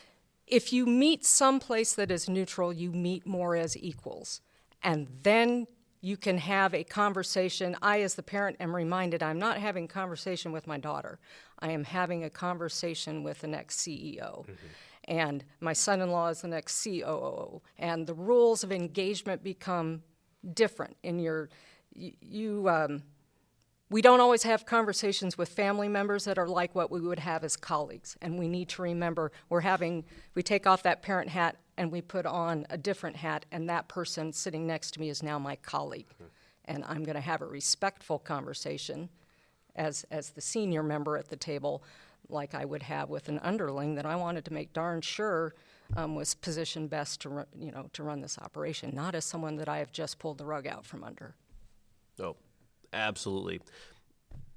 Speaker 4: if you meet someplace that is neutral, you meet more as equals. And then you can have a conversation. I, as the parent, am reminded I'm not having a conversation with my daughter. I am having a conversation with the next CEO. Mm-hmm. And my son-in-law is the next COO. And the rules of engagement become different. We don't always have conversations with family members that are like what we would have as colleagues. And we need to remember we take off that parent hat and we put on a different hat, and that person sitting next to me is now my colleague. Mm-hmm. And I'm going to have a respectful conversation as the senior member at the table, like I would have with an underling that I wanted to make darn sure was positioned best to run this operation, not as someone that I have just pulled the rug out from under.
Speaker 3: Oh, absolutely.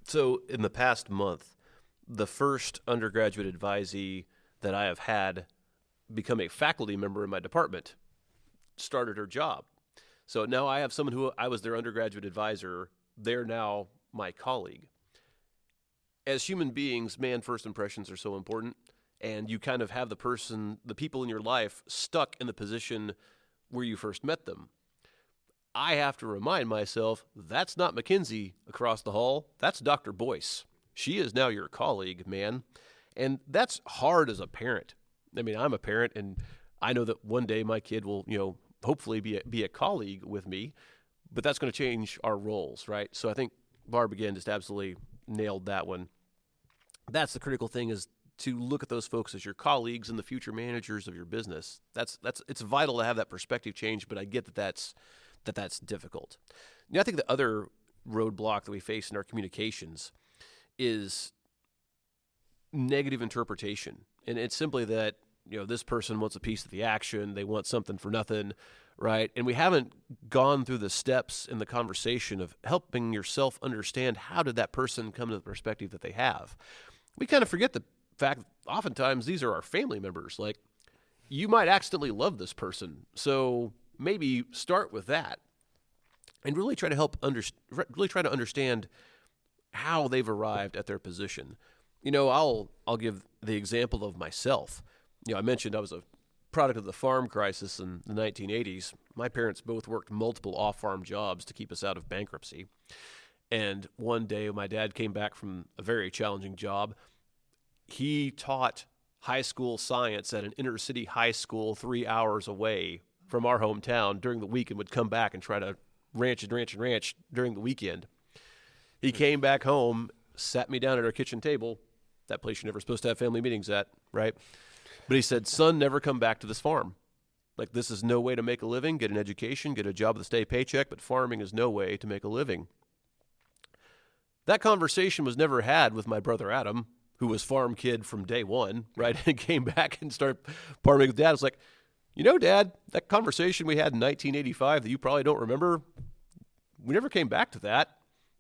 Speaker 3: So in the past month, the first undergraduate advisee that I have had become a faculty member in my department started her job. So now I have someone who I was their undergraduate advisor. They're now my colleague. As human beings, first impressions are so important, and you kind of have the people in your life stuck in the position where you first met them. I have to remind myself, that's not Mackenzie across the hall. That's Dr. Boyce. She is now your colleague, man. And that's hard as a parent. I'm a parent, and I know that one day my kid will, hopefully be a colleague with me, but that's going to change our roles, right? So I think Barb, again, just absolutely nailed that one. That's the critical thing, is to look at those folks as your colleagues and the future managers of your business. It's vital to have that perspective change, but I get that's difficult. I think the other roadblock that we face in our communications is negative interpretation. And it's simply that, this person wants a piece of the action. They want something for nothing, right? And we haven't gone through the steps in the conversation of helping yourself understand, how did that person come to the perspective that they have? We kind of forget the fact that oftentimes these are our family members. Like, you might accidentally love this person, so maybe start with that and really try to understand how they've arrived at their position. I'll give the example of myself. I mentioned I was a product of the farm crisis in the 1980s. My parents both worked multiple off-farm jobs to keep us out of bankruptcy. And one day my dad came back from a very challenging job. He taught high school science at an inner city high school 3 hours away from our hometown during the week, and would come back and try to ranch during the weekend. He came back home, sat me down at our kitchen table, that place you're never supposed to have family meetings at, right? But he said, son, never come back to this farm. Like, this is no way to make a living, get an education, get a job with a steady paycheck, but farming is no way to make a living. That conversation was never had with my brother Adam, who was farm kid from day one, right? And came back and started farming with Dad. I was like, you know, Dad, that conversation we had in 1985 that you probably don't remember, we never came back to that.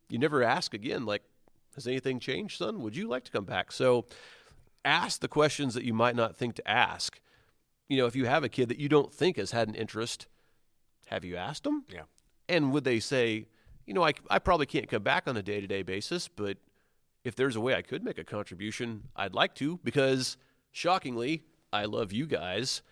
Speaker 3: You never ask again, like, has anything changed, son? Would you like to come back? So ask the questions that you might not think to ask. You know, if you have a kid that you don't think has had an interest, have you asked them?
Speaker 2: Yeah.
Speaker 3: And would they say, you know, I probably can't come back on a day-to-day basis, but if there's a way I could make a contribution, I'd like to, because shockingly, I love you guys.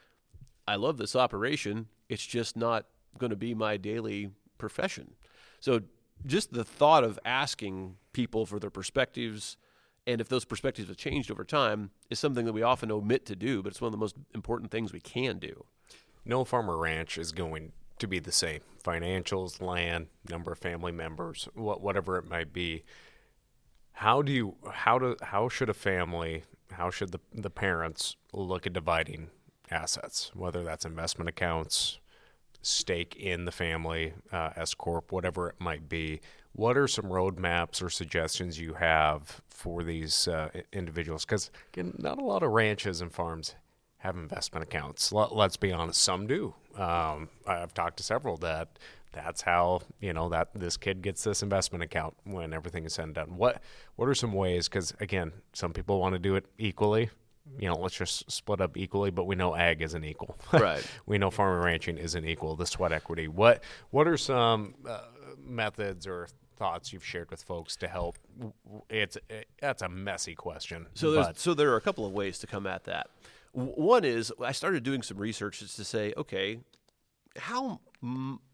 Speaker 3: I love this operation. It's just not going to be my daily profession. So just the thought of asking people for their perspectives, and if those perspectives have changed over time, is something that we often omit to do, but it's one of the most important things we can do.
Speaker 2: No farm or ranch is going to be the same. Financials, land, number of family members, whatever it might be. How should a family, how should the parents look at dividing assets, whether that's investment accounts, stake in the family, S corp, whatever it might be? What are some roadmaps or suggestions you have for these individuals? Because again, not a lot of ranches and farms have investment accounts. Let's be honest, some do. I've talked to several that's how, you know, that this kid gets this investment account when everything is said and done. What are some ways? Because again, some people want to do it equally. You know, let's just split up equally, but we know ag isn't equal.
Speaker 3: Right.
Speaker 2: We know farm and ranching isn't equal. The sweat equity. What are some methods or thoughts you've shared with folks to help? That's a messy question.
Speaker 3: So there are a couple of ways to come at that. One is I started doing some research to say, okay,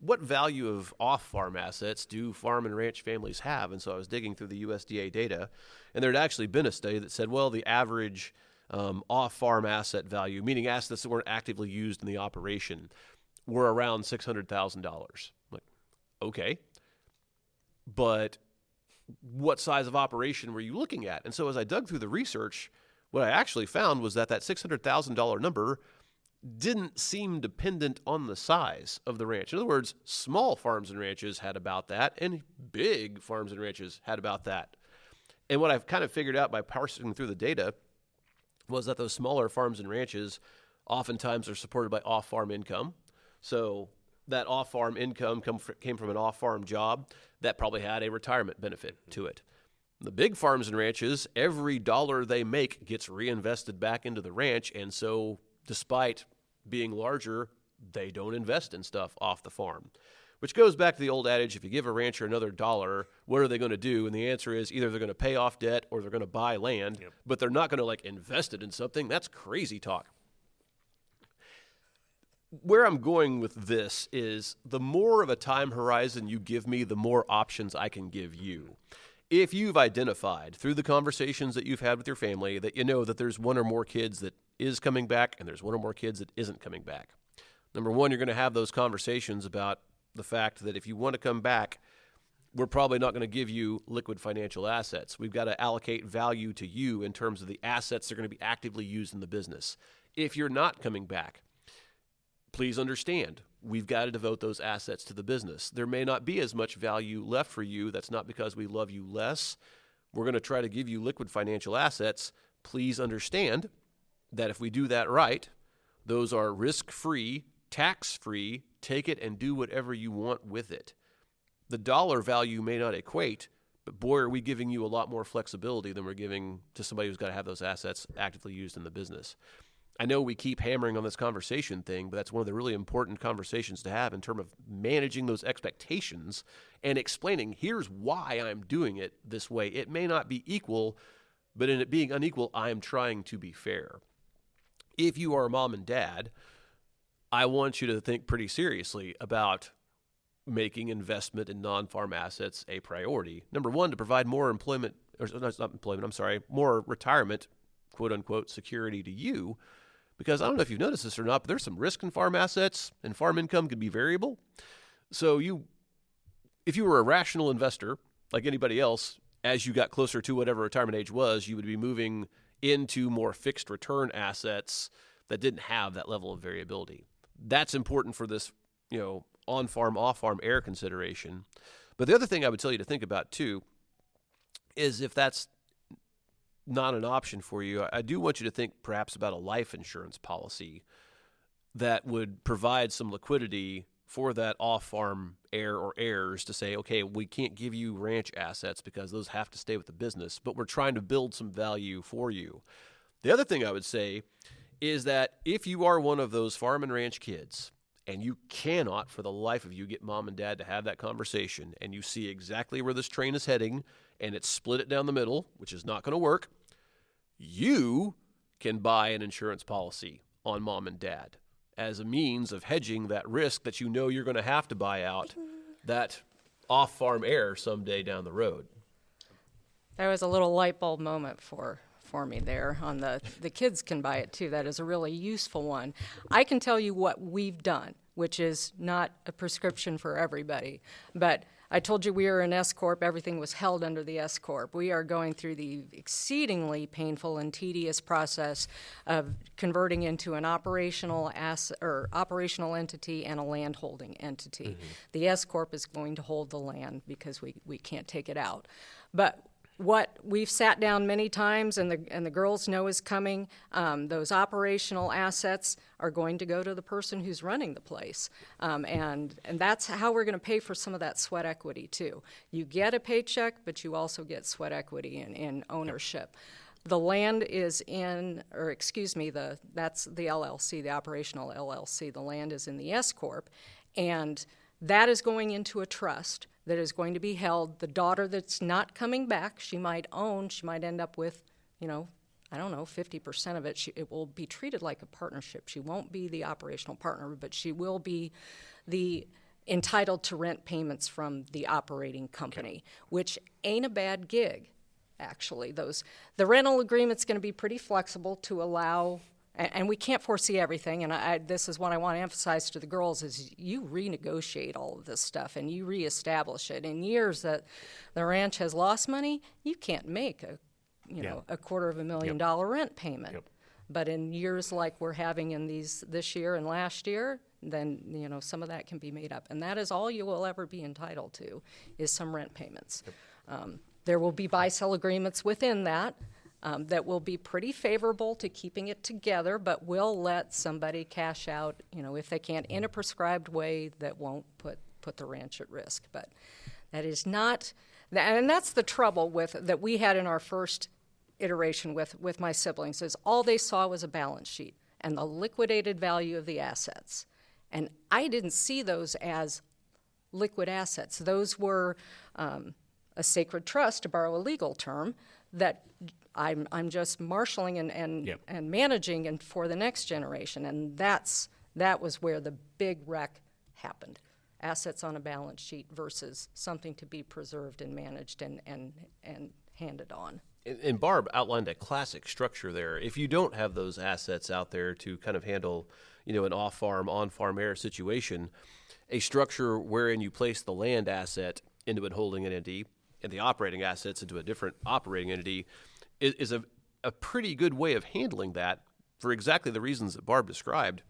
Speaker 3: what value of off-farm assets do farm and ranch families have? And so I was digging through the USDA data, and there had actually been a study that said, well, the average off-farm asset value, meaning assets that weren't actively used in the operation, were around $600,000. Like, okay, but what size of operation were you looking at? And so as I dug through the research, what I actually found was that $600,000 number didn't seem dependent on the size of the ranch. In other words, small farms and ranches had about that, and big farms and ranches had about that. And what I've kind of figured out by parsing through the data was that those smaller farms and ranches oftentimes are supported by off-farm income. So that off-farm income came from an off-farm job that probably had a retirement benefit to it. The big farms and ranches, every dollar they make gets reinvested back into the ranch, and so despite being larger, they don't invest in stuff off the farm. Which goes back to the old adage, if you give a rancher another dollar, what are they going to do? And the answer is either they're going to pay off debt or they're going to buy land, but they're not going to invest it in something. That's crazy talk. Where I'm going with this is the more of a time horizon you give me, the more options I can give you. If you've identified through the conversations that you've had with your family that you know that there's one or more kids that is coming back and there's one or more kids that isn't coming back. Number one, you're going to have those conversations about the fact that if you want to come back, we're probably not going to give you liquid financial assets. We've got to allocate value to you in terms of the assets that are going to be actively used in the business. If you're not coming back, please understand, we've got to devote those assets to the business. There may not be as much value left for you. That's not because we love you less. We're going to try to give you liquid financial assets. Please understand that if we do that right, those are risk-free, tax-free, take it and do whatever you want with it. The dollar value may not equate, but boy, are we giving you a lot more flexibility than we're giving to somebody who's got to have those assets actively used in the business. I know we keep hammering on this conversation thing, but that's one of the really important conversations to have in terms of managing those expectations and explaining, here's why I'm doing it this way. It may not be equal, but in it being unequal, I'm trying to be fair. If you are a mom and dad, I want you to think pretty seriously about making investment in non-farm assets a priority. Number one, to provide more more retirement, quote unquote, security to you. Because I don't know if you've noticed this or not, but there's some risk in farm assets, and farm income can be variable. So you if you were a rational investor, like anybody else, as you got closer to whatever retirement age was, you would be moving into more fixed return assets that didn't have that level of variability. That's important for this, on-farm, off-farm heir consideration. But the other thing I would tell you to think about too is if that's not an option for you, I do want you to think perhaps about a life insurance policy that would provide some liquidity for that off-farm heir or heirs to say, okay, we can't give you ranch assets because those have to stay with the business, but we're trying to build some value for you. The other thing I would say is that if you are one of those farm and ranch kids and you cannot for the life of you get mom and dad to have that conversation and you see exactly where this train is heading and it's split it down the middle, which is not going to work, you can buy an insurance policy on mom and dad as a means of hedging that risk that you're going to have to buy out that off-farm heir someday down the road.
Speaker 4: That was a little light bulb moment for me there on the kids can buy it too. That is a really useful one. I can tell you what we've done, which is not a prescription for everybody, but I told you we were an S Corp. Everything was held under the S Corp. We are going through the exceedingly painful and tedious process of converting into an operational entity and a land holding entity. Mm-hmm. The S Corp is going to hold the land because we can't take it out. But what we've sat down many times, and the girls know is coming, those operational assets are going to go to the person who's running the place. And that's how we're going to pay for some of that sweat equity, too. You get a paycheck, but you also get sweat equity in ownership. The land is that's the LLC, the operational LLC. The land is in the S Corp, and that is going into a trust that is going to be held. The daughter that's not coming back, she might end up with, 50% of it. It will be treated like a partnership. She won't be the operational partner, but she will be the entitled to rent payments from the operating company, which ain't a bad gig, actually. The rental agreement's going to be pretty flexible to allow. And we can't foresee everything, and this is what I want to emphasize to the girls, is you renegotiate all of this stuff and you reestablish it. In years that the ranch has lost money, you can't make a $250,000 rent payment. Yep. But in years like we're having in this year and last year, then some of that can be made up. And that is all you will ever be entitled to, is some rent payments. Yep. There will be buy-sell agreements within that. That will be pretty favorable to keeping it together, but will let somebody cash out, if they can, in a prescribed way that won't put the ranch at risk. But that is not, and that's the trouble that we had in our first iteration with my siblings, is all they saw was a balance sheet and the liquidated value of the assets. And I didn't see those as liquid assets. Those were a sacred trust, to borrow a legal term, that I'm just marshaling and managing and for the next generation, and that was where the big wreck happened. Assets on a balance sheet versus something to be preserved and managed and handed on.
Speaker 3: And Barb outlined a classic structure there. If you don't have those assets out there to kind of handle, an off-farm, on-farm heir situation, a structure wherein you place the land asset into a holding entity and the operating assets into a different operating entity is a pretty good way of handling that for exactly the reasons that Barb described.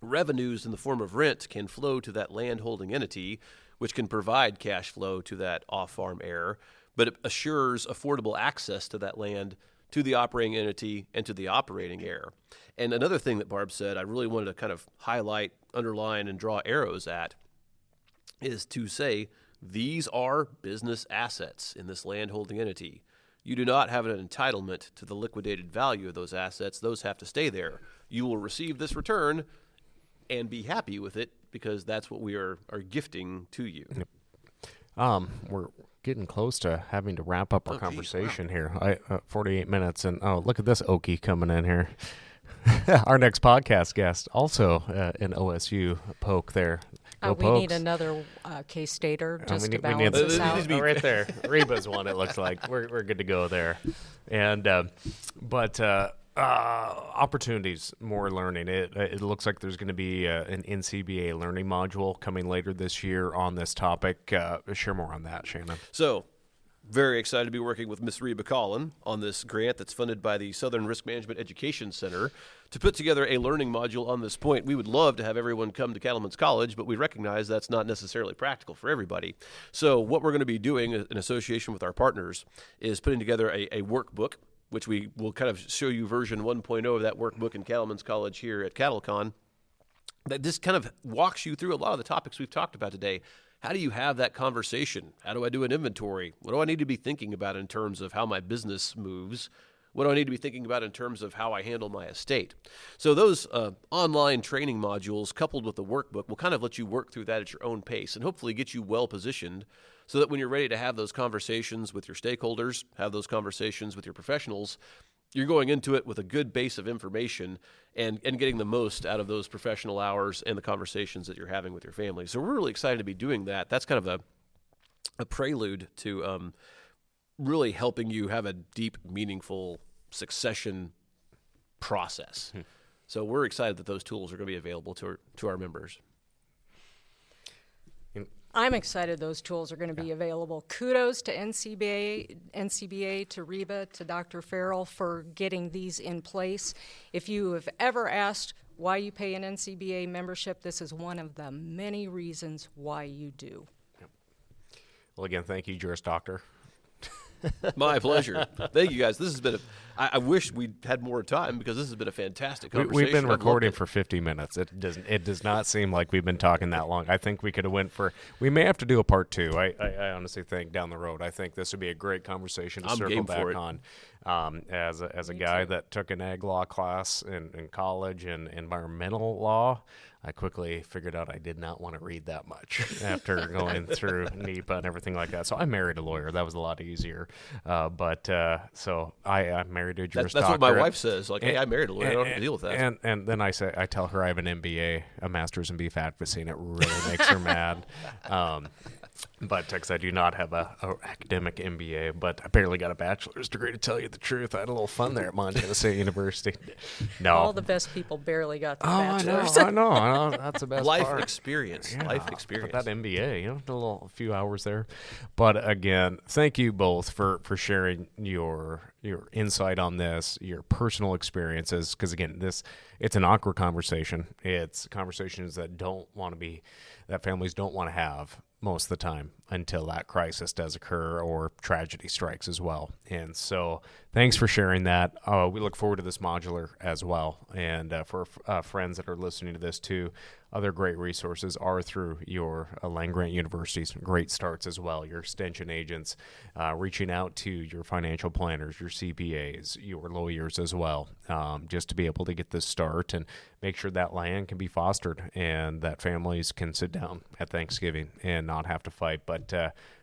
Speaker 3: Revenues in the form of rent can flow to that land holding entity, which can provide cash flow to that off-farm heir, but it assures affordable access to that land to the operating entity and to the operating heir. And another thing that Barb said I really wanted to kind of highlight, underline, and draw arrows at is to say these are business assets in this land holding entity. You do not have an entitlement to the liquidated value of those assets. Those have to stay there. You will receive this return and be happy with it because that's what we are gifting to you.
Speaker 2: Yep. We're getting close to having to wrap up our conversation here. 48 minutes, and look at this Okie coming in here. Our next podcast guest, also an OSU poke there.
Speaker 4: We need another K-Stater just to balance this out.
Speaker 2: Right there. Reba's one, it looks like. We're good to go there. And but Opportunities, more learning. It looks like there's going to be an NCBA learning module coming later this year on this topic. Share more on that, Shannon.
Speaker 3: So, very excited to be working with Miss Reba Collin on this grant that's funded by the Southern Risk Management Education Center to put together a learning module on this point. We would love to have everyone come to Cattlemen's College, but we recognize that's not necessarily practical for everybody. So what we're going to be doing in association with our partners is putting together a workbook, which we will kind of show you version 1.0 of that workbook in Cattlemen's College here at CattleCon, that this kind of walks you through a lot of the topics we've talked about today. How do you have that conversation? How do I do an inventory? What do I need to be thinking about in terms of how my business moves? What do I need to be thinking about in terms of how I handle my estate? So those online training modules coupled with the workbook will kind of let you work through that at your own pace and hopefully get you well positioned so that when you're ready to have those conversations with your stakeholders, have those conversations with your professionals, you're going into it with a good base of information and getting the most out of those professional hours and the conversations that you're having with your family. So we're really excited to be doing that. That's kind of a prelude to really helping you have a deep, meaningful succession process. So we're excited that those tools are going to be available to our members.
Speaker 4: I'm excited those tools are going to be available. Kudos to NCBA, to Reba, to Dr. Ferrell for getting these in place. If you have ever asked why you pay an NCBA membership, this is one of the many reasons why you do.
Speaker 2: Well, again, thank you, Juris Doctor.
Speaker 3: My pleasure. Thank you, guys. This has been I wish we had more time because this has been a fantastic conversation.
Speaker 2: We've been recording for 50 minutes. It does not seem like we've been talking that long. I think we could have went for. We may have to do a part 2. I honestly think down the road. I think this would be a great conversation to circle back on. As a guy that took an ag law class in college and environmental law, I quickly figured out I did not want to read that much after going through NEPA and everything like that. So I married a lawyer. That was a lot easier. So I married a juris
Speaker 3: That's
Speaker 2: doctorate.
Speaker 3: what my wife says. Like, hey, I married a lawyer. I don't have to deal with that.
Speaker 2: And then I tell her I have an MBA, a master's in beef advocacy, and it really makes her mad. But because I do not have a academic MBA, but I barely got a bachelor's degree to tell you the truth. I had a little fun there at Montana State University. No,
Speaker 4: all the best people barely got the bachelor's.
Speaker 2: I know. That's the best
Speaker 3: life
Speaker 2: part.
Speaker 3: Experience.
Speaker 2: Yeah,
Speaker 3: life experience.
Speaker 2: But that MBA, a few hours there. But again, thank you both for sharing your insight on this, your personal experiences. Because again, it's an awkward conversation. It's conversations that families don't want to have most of the time until that crisis does occur or tragedy strikes as well. And so thanks for sharing that. We look forward to this modular as well. And for friends that are listening to this too, other great resources are through your land-grant universities. Great starts as well. Your extension agents, reaching out to your financial planners, your CPAs, your lawyers as well, just to be able to get this start and make sure that land can be fostered and that families can sit down at Thanksgiving and not have to fight. But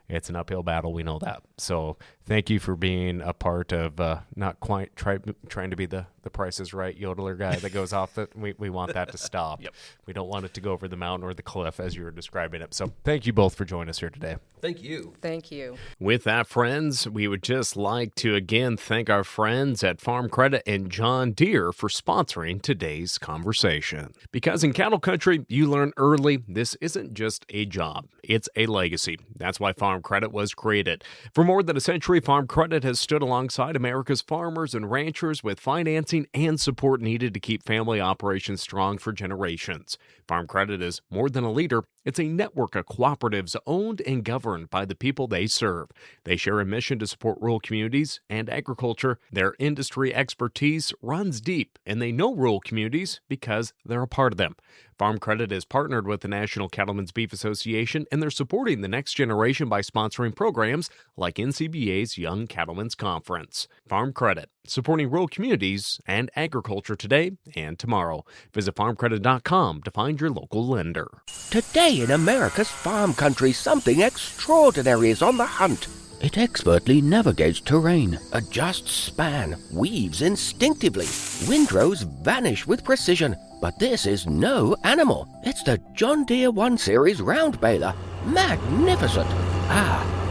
Speaker 2: it's an uphill battle. We know that. So thank you for being a part of not quite trying to be the Price is Right yodeler guy that goes off. We want that to stop.
Speaker 3: Yep.
Speaker 2: We don't want it to go over the mountain or the cliff as you were describing it. So thank you both for joining us here today.
Speaker 3: Thank you.
Speaker 4: Thank you.
Speaker 2: With that, friends, we would just like to again thank our friends at Farm Credit and John Deere for sponsoring today's conversation. Because in cattle country, you learn early this isn't just a job, it's a legacy. That's why Farm Credit was created. For more than a century, Farm Credit has stood alongside America's farmers and ranchers with financing and support needed to keep family operations strong for generations. Farm Credit is more than a leader. It's a network of cooperatives owned and governed by the people they serve. They share a mission to support rural communities and agriculture. Their industry expertise runs deep, and they know rural communities because they're a part of them. Farm Credit is partnered with the National Cattlemen's Beef Association, and they're supporting the next generation by sponsoring programs like NCBA's Young Cattlemen's Conference. Farm Credit, supporting rural communities and agriculture today and tomorrow. Visit farmcredit.com to find your local lender.
Speaker 5: Today in America's farm country, something extraordinary is on the hunt. It expertly navigates terrain, adjusts span, weaves instinctively. Windrows vanish with precision. But this is no animal. It's the John Deere 1 Series round baler. Magnificent.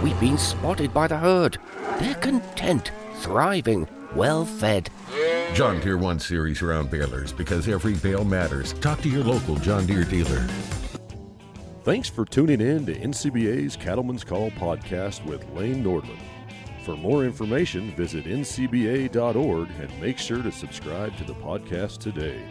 Speaker 5: We've been spotted by the herd. They're content, thriving, well fed.
Speaker 6: John Deere 1 Series round balers, because every bale matters. Talk to your local John Deere dealer.
Speaker 1: Thanks for tuning in to NCBA's Cattleman's Call podcast with Lane Nordland. For more information, visit ncba.org and make sure to subscribe to the podcast today.